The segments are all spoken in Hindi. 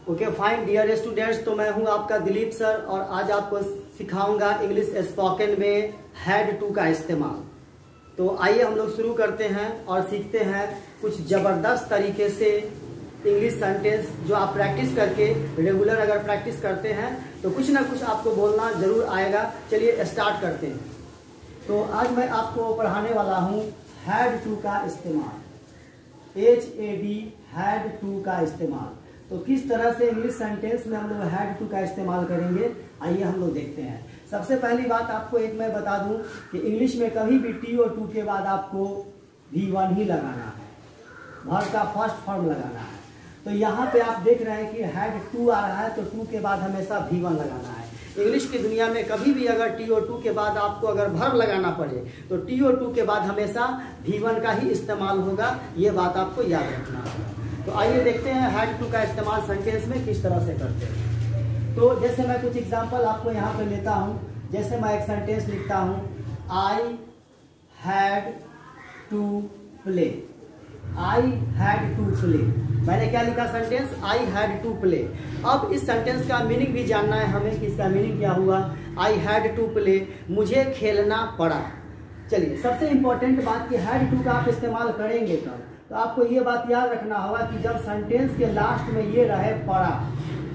ओके फाइन डियर स्टूडेंट्स, तो मैं हूं आपका दिलीप सर और आज आपको सिखाऊंगा इंग्लिश स्पोकन में हैड टू का इस्तेमाल। तो आइए हम लोग शुरू करते हैं और सीखते हैं कुछ ज़बरदस्त तरीके से इंग्लिश सेंटेंस जो आप प्रैक्टिस करके रेगुलर अगर प्रैक्टिस करते हैं तो कुछ ना कुछ आपको बोलना जरूर आएगा। चलिए स्टार्ट करते हैं। तो आज मैं आपको पढ़ाने वाला हूँ हैड टू का इस्तेमाल, HAD हैड टू का इस्तेमाल। तो किस तरह से इंग्लिश सेंटेंस में हम लोग हैड टू का इस्तेमाल करेंगे, आइए हम लोग देखते हैं। सबसे पहली बात आपको एक मैं बता दूं कि इंग्लिश में कभी भी टी और टू के बाद आपको V1 ही लगाना है, वर्ब का फर्स्ट फॉर्म लगाना है। तो यहाँ पे आप देख रहे हैं कि हैड टू आ रहा है तो टू के बाद हमेशा V1 लगाना है। इंग्लिश की दुनिया में कभी भी अगर टी और टू के बाद आपको अगर वर्ब लगाना पड़े तो टी और टू के बाद हमेशा V1 का ही इस्तेमाल होगा, ये बात आपको याद रखना होगा। तो आइए देखते हैं हैड टू का इस्तेमाल सेंटेंस में किस तरह से करते हैं। तो जैसे मैं कुछ एग्जांपल आपको यहाँ पे लेता हूँ। जैसे मैं एक सेंटेंस लिखता हूँ, I had to play. I had to play, मैंने क्या लिखा sentence, I had to play. अब इस सेंटेंस का मीनिंग भी जानना है हमें कि इसका मीनिंग क्या हुआ। आई हैड टू प्ले, मुझे खेलना पड़ा। चलिए सबसे इंपॉर्टेंट बात कि हैड टू का आप इस्तेमाल करेंगे कब, तो आपको ये बात याद रखना होगा कि जब सेंटेंस के लास्ट में ये रहे पड़ा,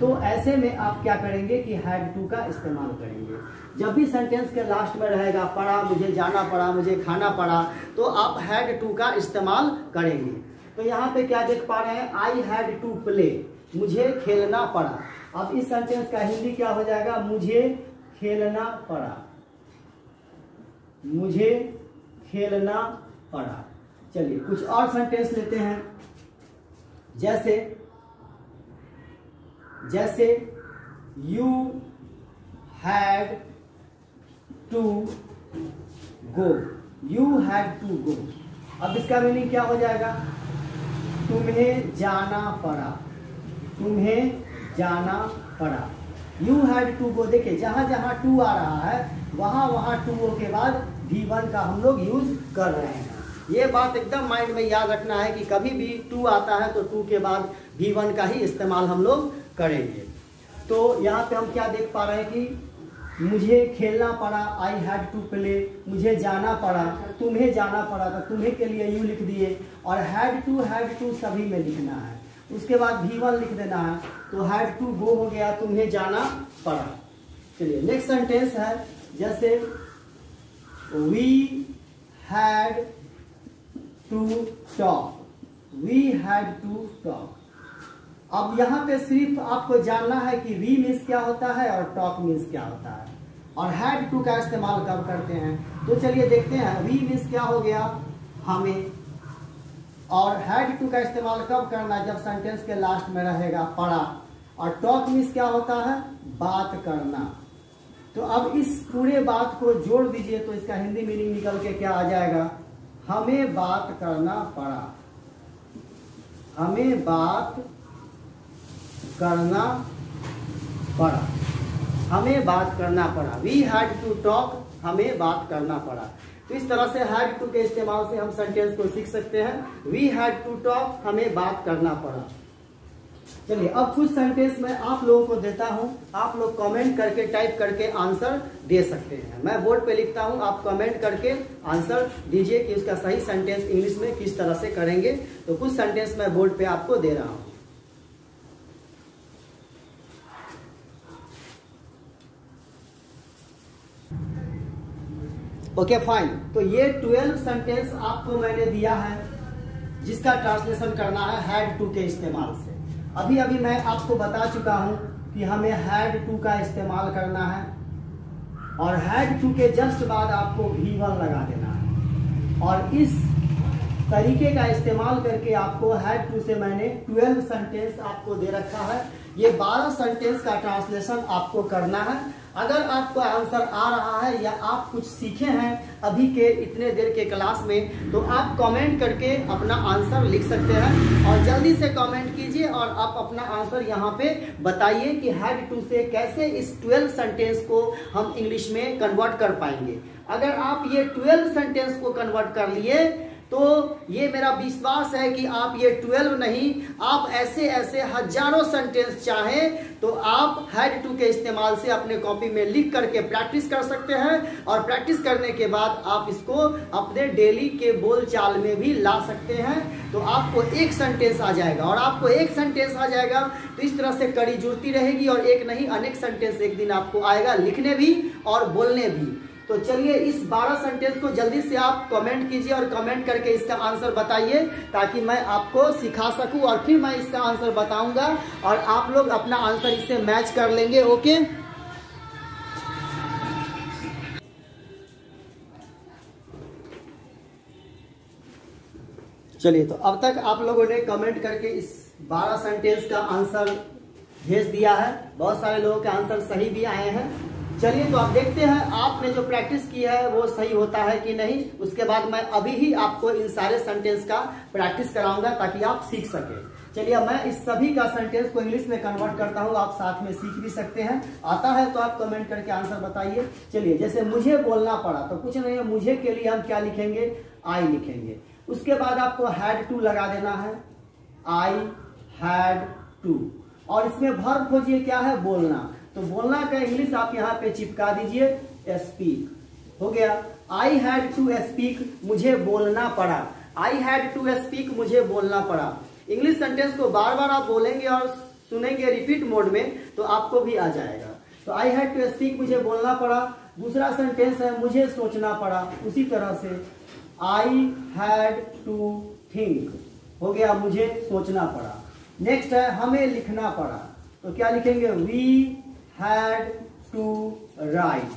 तो ऐसे में आप क्या करेंगे कि हैड टू का इस्तेमाल करेंगे। जब भी सेंटेंस के लास्ट में रहेगा पड़ा, मुझे जाना पड़ा, मुझे खाना पड़ा, तो आप हैड टू का इस्तेमाल करेंगे। तो यहाँ पे क्या देख पा रहे हैं, आई हैड टू प्ले, मुझे खेलना पड़ा। अब इस सेंटेंस का हिंदी क्या हो जाएगा, मुझे खेलना पड़ा, मुझे खेलना पड़ा। चलिए कुछ और सेंटेंस लेते हैं। जैसे you had to go, you had to go. अब इसका मीनिंग क्या हो जाएगा, तुम्हें जाना पड़ा, तुम्हें जाना पड़ा। यू हैड टू गो, देखिए जहां जहां टू आ रहा है वहां वहां टू के बाद V1 का हम लोग यूज कर रहे हैं। ये बात एकदम माइंड में याद रखना है कि कभी भी टू आता है तो टू के बाद V1 का ही इस्तेमाल हम लोग करेंगे। तो यहाँ पे हम क्या देख पा रहे हैं कि मुझे खेलना पड़ा, आई हैड टू प्ले, मुझे जाना पड़ा, तुम्हें जाना पड़ा, तो तुम्हें के लिए यू लिख दिए और हैड टू सभी में लिखना है, उसके बाद V1 लिख देना है। तो हैड टू गो हो गया, तुम्हें जाना पड़ा। चलिए नेक्स्ट सेंटेंस है, जैसे we had to talk, we had to talk. अब यहाँ पे सिर्फ आपको जानना है कि वी मीन्स क्या होता है और टॉक मीन्स क्या होता है और हैड टू का इस्तेमाल कब करते हैं। तो चलिए देखते हैं, वी मीन्स क्या हो गया, हमें, और हैड टू का इस्तेमाल कब करना है, जब सेंटेंस के लास्ट में रहेगा पढ़ा। और टॉक मीन्स क्या होता है, बात करना। तो अब इस पूरे बात को जोड़ दीजिए तो इसका हिंदी मीनिंग निकल के क्या आ जाएगा, हमें बात करना पड़ा, हमें बात करना पड़ा, हमें बात करना पड़ा। वी हैड टू टॉक, हमें बात करना पड़ा। तो इस तरह से हैड टू के इस्तेमाल से हम सेंटेंस को सीख सकते हैं। वी हैड टू टॉक, हमें बात करना पड़ा। चलिए अब कुछ सेंटेंस मैं आप लोगों को देता हूं, आप लोग कमेंट करके टाइप करके आंसर दे सकते हैं। मैं बोर्ड पे लिखता हूं, आप कमेंट करके आंसर दीजिए कि उसका सही सेंटेंस इंग्लिश में किस तरह से करेंगे। तो कुछ सेंटेंस मैं बोर्ड पे आपको दे रहा हूं। ओके फाइन, तो ये 12 सेंटेंस आपको मैंने दिया है जिसका ट्रांसलेशन करना है हैड टू के इस्तेमाल से। अभी अभी मैं आपको बता चुका हूं कि हमें हैड टू का इस्तेमाल करना है और हैड टू के जस्ट बाद आपको V1 लगा देना है। और इस तरीके का इस्तेमाल करके आपको हैड टू से मैंने 12 सेंटेंस आपको दे रखा है। ये 12 सेंटेंस का ट्रांसलेशन आपको करना है। अगर आपको आंसर आ रहा है या आप कुछ सीखे हैं अभी के इतने देर के क्लास में, तो आप कमेंट करके अपना आंसर लिख सकते हैं और जल्दी से कमेंट कीजिए और आप अपना आंसर यहाँ पे बताइए कि हैड टू से कैसे इस 12 सेंटेंस को हम इंग्लिश में कन्वर्ट कर पाएंगे। अगर आप ये 12 सेंटेंस को कन्वर्ट कर लिए तो ये मेरा विश्वास है कि आप ये 12 नहीं, आप ऐसे ऐसे हजारों सेंटेंस चाहें तो आप हैड टू के इस्तेमाल से अपने कॉपी में लिख करके प्रैक्टिस कर सकते हैं, और प्रैक्टिस करने के बाद आप इसको अपने डेली के बोल चाल में भी ला सकते हैं। तो आपको एक सेंटेंस आ जाएगा, और आपको एक सेंटेंस आ जाएगा तो इस तरह से कड़ी जुड़ती रहेगी, और एक नहीं अनेक सेंटेंस एक दिन आपको आएगा, लिखने भी और बोलने भी। तो चलिए इस 12 सेंटेंस को जल्दी से आप कमेंट कीजिए, और कमेंट करके इसका आंसर बताइए, ताकि मैं आपको सिखा सकूं, और फिर मैं इसका आंसर बताऊंगा और आप लोग अपना आंसर इससे मैच कर लेंगे। ओके, चलिए तो अब तक आप लोगों ने कमेंट करके इस 12 सेंटेंस का आंसर भेज दिया है। बहुत सारे लोगों के आंसर सही भी आए हैं। चलिए तो आप देखते हैं आपने जो प्रैक्टिस की है वो सही होता है कि नहीं। उसके बाद मैं अभी ही आपको इन सारे सेंटेंस का प्रैक्टिस कराऊंगा ताकि आप सीख सके। चलिए मैं इस सभी का सेंटेंस को इंग्लिश में कन्वर्ट करता हूँ, आप साथ में सीख भी सकते हैं। आता है तो आप कमेंट करके आंसर बताइए। चलिए, जैसे मुझे बोलना पड़ा तो कुछ नहीं है, मुझे के लिए हम क्या लिखेंगे, आई लिखेंगे। उसके बाद आपको हैड टू लगा देना है, आई हैड टू, और इसमें वर्ब खोजिए क्या है, बोलना। तो बोलना का इंग्लिश आप यहाँ पे चिपका दीजिए, स्पीक। हो गया, आई हैड टू स्पीक, मुझे बोलना पड़ा। आई हैड टू स्पीक, मुझे बोलना पड़ा। इंग्लिश सेंटेंस को बार बार आप बोलेंगे और सुनेंगे रिपीट मोड में तो आपको भी आ जाएगा। तो आई हैड टू स्पीक, मुझे बोलना पड़ा। दूसरा सेंटेंस है मुझे सोचना पड़ा, उसी तरह से आई हैड टू थिंक, हो गया मुझे सोचना पड़ा। नेक्स्ट है हमें लिखना पड़ा, तो क्या लिखेंगे, वी हैड टू राइट,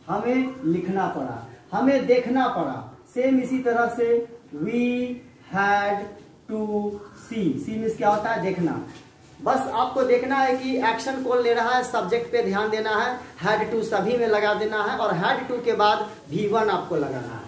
हमें लिखना पड़ा। हमें देखना पड़ा, सेम इसी तरह से we had to see. See means क्या होता है, देखना। बस आपको देखना है कि एक्शन कौन ले रहा है, सब्जेक्ट पे ध्यान देना है। हैड टू सभी में लगा देना है, और हैड टू के बाद V1 आपको लगाना है।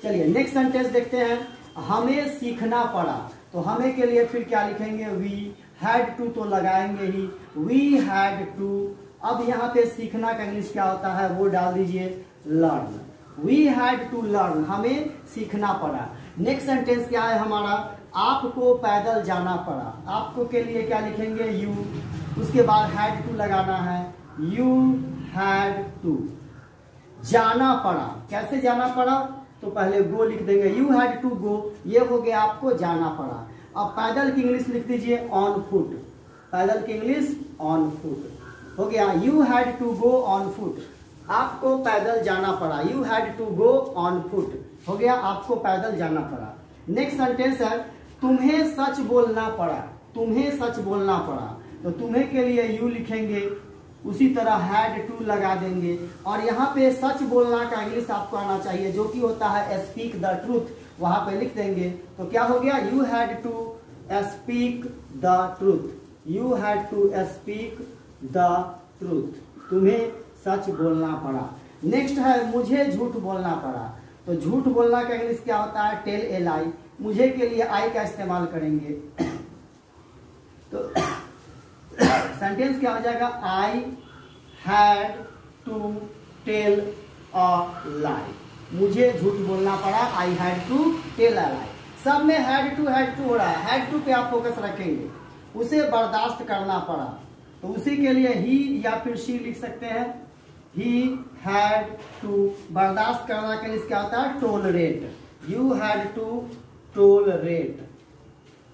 चलिए नेक्स्ट सेंटेंस देखते हैं, हमें सीखना पड़ा। तो हमें के लिए फिर क्या लिखेंगे, वी हैड टू तो लगाएंगे ही, वी हैड टू। अब यहाँ पे सीखना का इंग्लिश क्या होता है वो डाल दीजिए, learn. We had to learn, हमें सीखना पड़ा। नेक्स्ट सेंटेंस क्या है हमारा, आपको पैदल जाना पड़ा। आपको के लिए क्या लिखेंगे, यू। उसके बाद हैड टू लगाना है, यू हैड टू। जाना पड़ा, कैसे जाना पड़ा, तो पहले गो लिख देंगे, यू हैड टू गो, ये हो गया आपको जाना पड़ा। अब पैदल की इंग्लिश लिख दीजिए, ऑन फुट। पैदल की इंग्लिश ऑन फुट, हो गया you had to go on foot. आपको पैदल जाना पड़ा, you had to go on foot, हो गया आपको पैदल जाना पड़ा। नेक्स्ट सेंटेंस है तुम्हें सच बोलना पड़ा। तुम्हें सच बोलना पड़ा, तो तुम्हें के लिए यू लिखेंगे, उसी तरह हैड टू लगा देंगे, और यहाँ पे सच बोलना का इंग्लिश आपको आना चाहिए जो कि होता है स्पीक द ट्रूथ, वहां पे लिख देंगे। तो क्या हो गया, you had to speak the truth, you had to speak the truth, तुम्हें सच बोलना पड़ा। नेक्स्ट है मुझे झूठ बोलना पड़ा। तो झूठ बोलना का इंग्लिश क्या होता है, टेल ए लाई। मुझे के लिए आई का इस्तेमाल करेंगे, तो सेंटेंस क्या हो जाएगा, I had to tell a lie. मुझे झूठ बोलना पड़ा, I had to tell a lie. सब में हैड टू हो रहा है, हैड टू पे आप फोकस रखेंगे। उसे बर्दाश्त करना पड़ा, तो उसी के लिए ही या फिर शी लिख सकते हैं, ही हैड टू। बर्दाश्त करना के लिए क्या होता है, tolerate. You had to tolerate,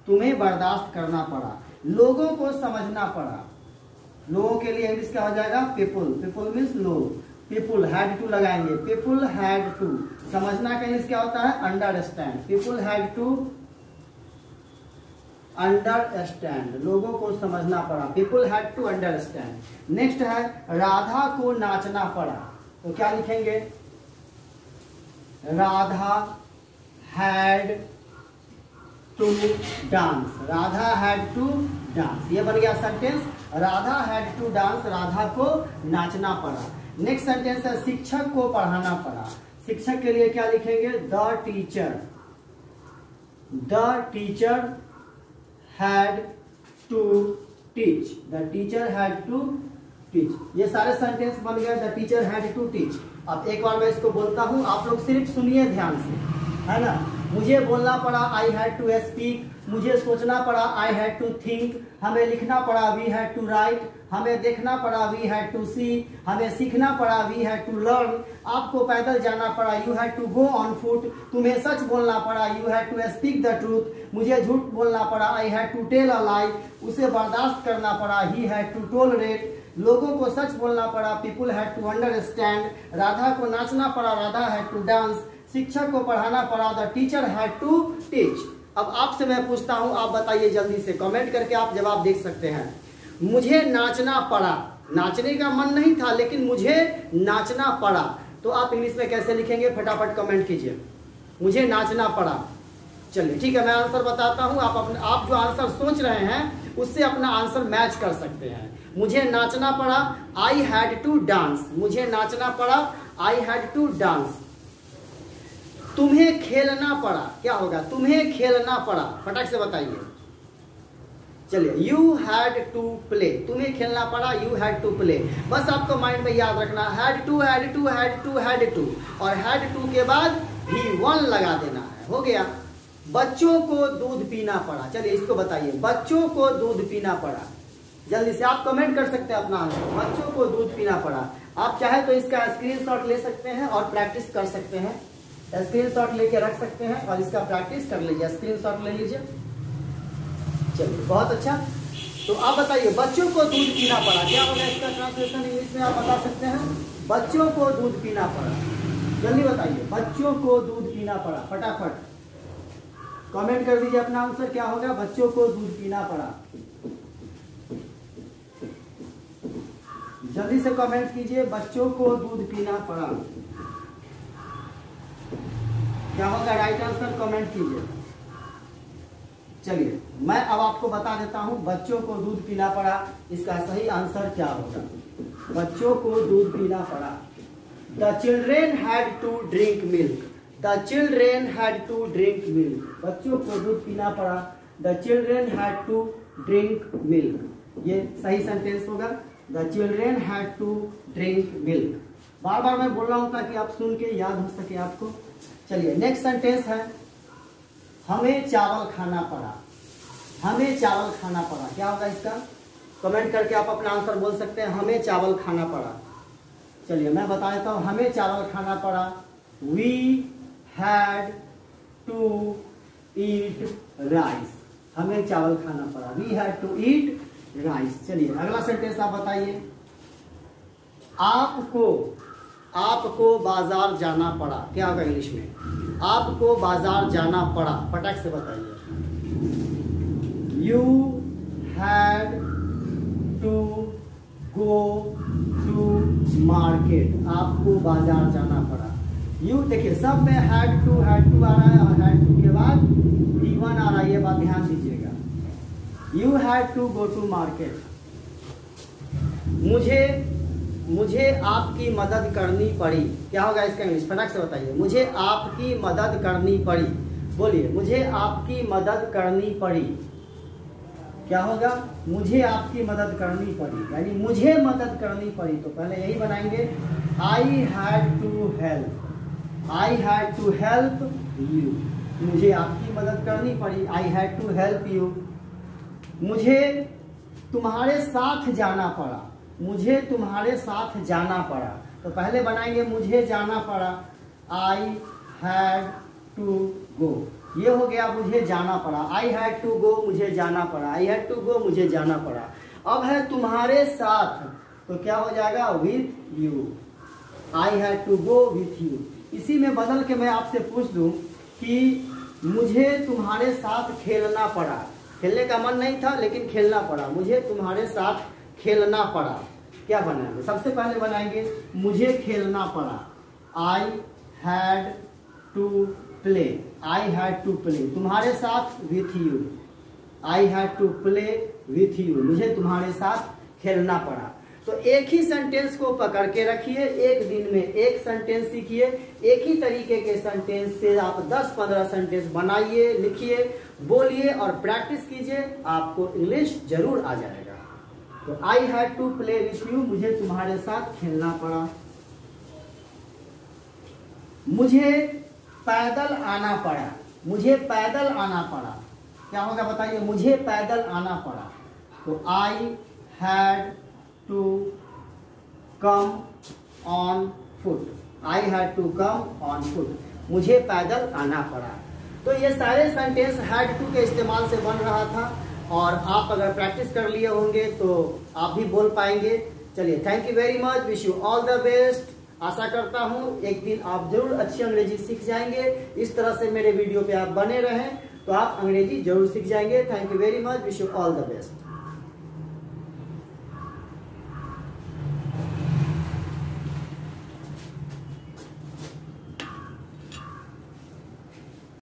तुम्हें बर्दाश्त करना पड़ा। लोगों को समझना पड़ा, लोगों के लिए इंग्लिश क्या हो जाएगा, पीपुल। पीपुल मीन्स लोग, पीपुल हैड टू लगाएंगे, पीपुल हैड टू। समझना का इंग्लिश क्या होता है, understand. People had to understand, लोगों को समझना पड़ा, people had to understand. Next है राधा को नाचना पड़ा, तो क्या लिखेंगे, Radha had to dance. Radha had to dance, ये बन गया sentence, Radha had to dance, Radha को नाचना पड़ा। नेक्स्ट सेंटेंस है शिक्षक को पढ़ाना पड़ा। शिक्षक के लिए क्या लिखेंगे, the teacher. The teacher had to teach, the teacher had to teach. ये सारे सेंटेंस बन गए, the teacher had to teach. अब एक बार मैं इसको बोलता हूं, आप लोग सिर्फ सुनिए ध्यान से, है ना। मुझे बोलना पड़ा, आई हैड टू स्पीक। मुझे सोचना पड़ा, आई हैड टू थिंक। हमें लिखना पड़ा, वी हैड टू राइट। हमें देखना पड़ा, वी हैड टू सी। हमें सीखना पड़ा, वी हैड टू लर्न। आपको पैदल जाना पड़ा, you had to go on foot. तुम्हें सच बोलना पड़ा, you had to speak the truth. मुझे झूठ बोलना पड़ा, I had to tell a lie. उसे बर्दाश्त करना पड़ा, ही हैड टू टॉलरेट। लोगों को सच बोलना पड़ा, people had to understand. Radha को नाचना पड़ा, राधा हैड टू डांस। शिक्षक को पढ़ाना पड़ा, the teacher had to teach. अब आपसे मैं पूछता हूं, आप बताइए जल्दी से, कमेंट करके आप जवाब देख सकते हैं। मुझे नाचना पड़ा, नाचने का मन नहीं था लेकिन मुझे नाचना पड़ा, तो आप इंग्लिश में कैसे लिखेंगे? फटाफट कमेंट कीजिए। मुझे नाचना पड़ा। चलिए ठीक है, मैं आंसर बताता हूं। आप जो आंसर सोच रहे हैं उससे अपना आंसर मैच कर सकते हैं। मुझे नाचना पड़ा, आई हैड टू डांस। मुझे नाचना पड़ा, आई हैड टू डांस। तुम्हें खेलना पड़ा, क्या होगा? तुम्हें खेलना पड़ा, फटाक से बताइए। चलिए, यू हैड टू प्ले। तुम्हें खेलना पड़ा, यू हैड टू प्ले। बस आपको माइंड में याद रखना, had to had to had to had to, और हैड टू के बाद ही वन लगा देना है। हो गया। बच्चों को दूध पीना पड़ा। चलिए इसको बताइए, बच्चों को दूध पीना पड़ा। जल्दी से आप कमेंट कर सकते हैं अपना आंसर। बच्चों को दूध पीना पड़ा। आप चाहे तो इसका स्क्रीनशॉट ले सकते हैं और प्रैक्टिस कर सकते हैं। स्क्रीनशॉट लेके रख सकते हैं और इसका प्रैक्टिस कर लीजिए। स्क्रीनशॉट ले लीजिए। चलिए बहुत अच्छा। तो आप बताइए, बच्चों को दूध पीना पड़ा, क्या होगा इसका ट्रांसलेशन इंग्लिश में? आप बता सकते हैं, बच्चों को दूध पीना पड़ा। जल्दी बताइए, बच्चों को दूध पीना पड़ा। फटाफट कमेंट कर दीजिए अपना आंसर, क्या होगा? बच्चों को दूध पीना पड़ा। जल्दी से कमेंट कीजिए, बच्चों को दूध पीना पड़ा। क्या होगा राइट आंसर? कमेंट कीजिए। चलिए मैं अब आपको बता देता हूं, बच्चों को दूध पीना पड़ा, इसका सही आंसर क्या होगा? बच्चों को दूध पीना पड़ा। The children had to drink milk. The children had to drink milk. बच्चों को दूध पीना पड़ा, the children had to drink milk. ये सही सेंटेंस होगा, the children had to drink milk. बार बार मैं बोल रहा हूं ताकि आप सुन के याद हो सके आपको। चलिए नेक्स्ट सेंटेंस है, हमें चावल खाना पड़ा। हमें चावल खाना पड़ा, क्या होगा इसका? कमेंट करके आप अपना आंसर बोल सकते हैं, हमें चावल खाना पड़ा। चलिए मैं बता देता हूं, हमें चावल खाना पड़ा, we had to eat rice. हमें चावल खाना पड़ा, we had to eat rice. चलिए अगला सेंटेंस आप बताइए, आपको बाजार जाना पड़ा, क्या होगा इंग्लिश में? आपको बाजार जाना पड़ा, फटाक से बताइए। You had to go to market. आपको बाजार जाना पड़ा। यू देखिए सब में हैड टू आ रहा है और हैड टू के बाद V1 आ रहा है, ये बात ध्यान दीजिएगा। You had to go to market. मुझे आपकी मदद करनी पड़ी, क्या होगा इसका इंग्लिश? फटाक से बताइए, मुझे आपकी मदद करनी पड़ी। बोलिए, मुझे आपकी मदद करनी पड़ी, क्या होगा? मुझे आपकी मदद करनी पड़ी, यानी मुझे मदद करनी पड़ी। तो पहले यही बनाएंगे, I had to help. I had to help you. मुझे आपकी मदद करनी पड़ी, I had to help you. मुझे तुम्हारे साथ जाना पड़ा। मुझे तुम्हारे साथ जाना पड़ा। तो पहले बनाएंगे, मुझे जाना पड़ा, आई हैड टू गो। ये हो गया, मुझे जाना पड़ा। आई हैड टू गो, मुझे जाना पड़ा। आई हैड टू गो, मुझे जाना पड़ा। अब है तुम्हारे साथ, तो क्या हो जाएगा? With you. I had to go with you. इसी में बदल के मैं आपसे पूछ दूं कि मुझे तुम्हारे साथ खेलना पड़ा। खेलने का मन नहीं था लेकिन खेलना पड़ा। मुझे तुम्हारे साथ खेलना पड़ा, क्या बनाएंगे? सबसे पहले बनाएंगे, मुझे खेलना पड़ा, I had to play. I had to play, तुम्हारे साथ with you. I had to play with you, मुझे तुम्हारे साथ खेलना पड़ा। तो एक ही सेंटेंस को पकड़ के रखिए, एक दिन में एक सेंटेंस सीखिए। एक ही तरीके के सेंटेंस से आप 10-15 सेंटेंस बनाइए, लिखिए, बोलिए और प्रैक्टिस कीजिए, आपको इंग्लिश जरूर आ जाएगा। तो I had to play with you, मुझे तुम्हारे साथ खेलना पड़ा। मुझे पैदल आना पड़ा। मुझे पैदल आना पड़ा, क्या होगा बताइए, मुझे पैदल आना पड़ा। तो I had to come on foot, I had to come on foot, मुझे पैदल आना पड़ा। तो ये सारे सेंटेंस हैड टू के इस्तेमाल से बन रहा था, और आप अगर प्रैक्टिस कर लिए होंगे तो आप भी बोल पाएंगे। चलिए, thank you very much, wish you all the best. आशा करता हूँ एक दिन आप जरूर अच्छी अंग्रेजी सीख जाएंगे। इस तरह से मेरे वीडियो पे आप बने रहें तो आप अंग्रेजी जरूर सीख जाएंगे। Thank you very much, wish you all the best.